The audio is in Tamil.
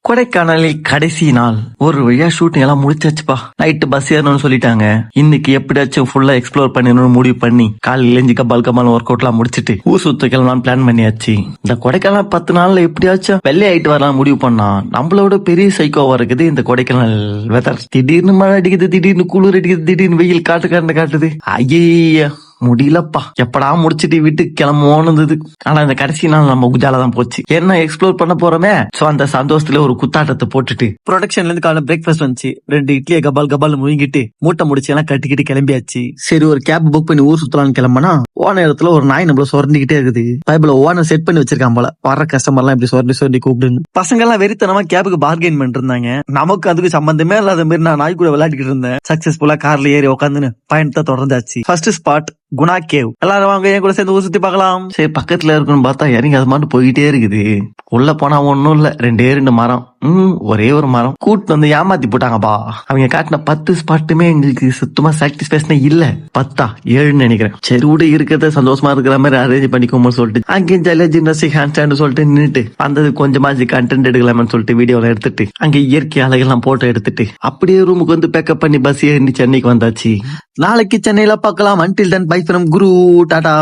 கொடைக்கானலில் கடைசி நாள் ஒரு வழியா ஷூட்டிங் எல்லாம் முடிச்சாச்சுப்பா. நைட்டு பஸ் ஏறணும்னு சொல்லிட்டாங்க. இன்னைக்கு எப்படியாச்சும் ஃபுல்லா எக்ஸ்ப்ளோர் பண்ணணும்னு முடிவு பண்ணி காலையில எழுந்து கபால் ஒர்க் அவுட் எல்லாம் முடிச்சிட்டு ஊர் சுத்த கிளம்பலாம் பிளான் பண்ணியாச்சு. இந்த கொடைக்கானல் 10 நாள்ல எப்படியாச்சும் வெள்ளை ஆயிட்டு வரலாம் முடிவு பண்ணா நம்மளோட பெரிய சைக்கோவா இருக்குது இந்த கொடைக்கானல் வெதர். திடீர்னு மழை அடிக்குது, திடீர்னு குளிர் அடிக்குது, திடீர்னு வெயில் காட்டுது. ஐயா முடியலப்பா, எப்படா முடிச்சிட்டு வீட்டுக்கு கிளம்புவோன்னு. ஆனா இந்த கடைசி நாள் நம்ம குஜால தான் போச்சு. என்ன எக்ஸ்ப்ளோர் பண்ண போறோமே, சோ அந்த சந்தோஷத்துல ஒரு குத்தாட்டத்தை போட்டுட்டு ப்ரொடக்ஷன்ல இருந்து காலைல பிரேக்ஃபாஸ்ட் வந்துச்சு. 2 இட்லியை கபால் முழுங்கிட்டு மூட்டை முடிச்சு எல்லாம் கட்டிக்கிட்டு கிளம்பியாச்சு. சரி ஒரு கேப் புக் பண்ணி ஊர் சுத்தலாம்னு கிளம்புனா ஓன இடத்துல ஒரு நாய் நம்மள சொரண்டிக்கிட்டே இருக்குது. பைபிள ஓனர் செட் பண்ணி வச்சிருக்கான் போல. வர கஸ்டமர் எல்லாம் இப்படி சொரண்டி கூப்பிடுன்னு பசங்க எல்லாம் வெறித்தனமா கேபுக்கு பார்கெயின் பண்ணிட்டு இருந்தாங்க. நமக்கு அதுக்கு சம்பந்தமே இல்லாத மாதிரி நான் நாய் கூட விளையாடிக்கிட்டு இருந்தேன். சக்சஸ்ஃபுல்லா கார்ல ஏறி உட்காந்துன்னு பயணத்தை தொடர்ந்தாச்சு. First spot Guna cave. எல்லாரும் வாங்க என் கூட சேர்ந்து ஊர் சுத்தி பார்க்கலாம். சரி பக்கத்துல இருக்குன்னு பார்த்தா இறங்கி அது மட்டும் போயிட்டே இருக்குது. உள்ள போனா ஒன்னும் இல்ல, 2 மரம், ஒரே ஒரு மரம் கூட்டு வந்து ஏமாத்தி போட்டாங்கப்பா. அவங்க காட்டின 10 ஸ்பாட்டுமே எங்களுக்கு சுத்தமா சாட்டிஸ்பேஷனே இல்ல. 10 7 நினைக்கிறேன். சரி விட இருக்கிறத சந்தோஷமா இருக்கிற மாதிரி அரேஞ்ச் பண்ணிக்கோமோ சொல்லிட்டு அங்கேயும் ஜாலியா ஜிம்னாஸ்டிக் ஹேண்ட் ஸ்டாண்ட் சொல்லிட்டு நின்னுட்டு வந்தது கொஞ்சமாச்சு கண்டென்ட் எடுக்கலாம்னு சொல்லிட்டு வீடியோல எடுத்துட்டு அங்க இயற்கை அழகெல்லாம் போட்டோ எடுத்துட்டு அப்படியே ரூமுக்கு வந்து பேக்கப் பண்ணி பஸ் ஏறி சென்னைக்கு வந்தாச்சு. நாளைக்கு சென்னையில பார்க்கலாம். Until then by from Guru, Tata.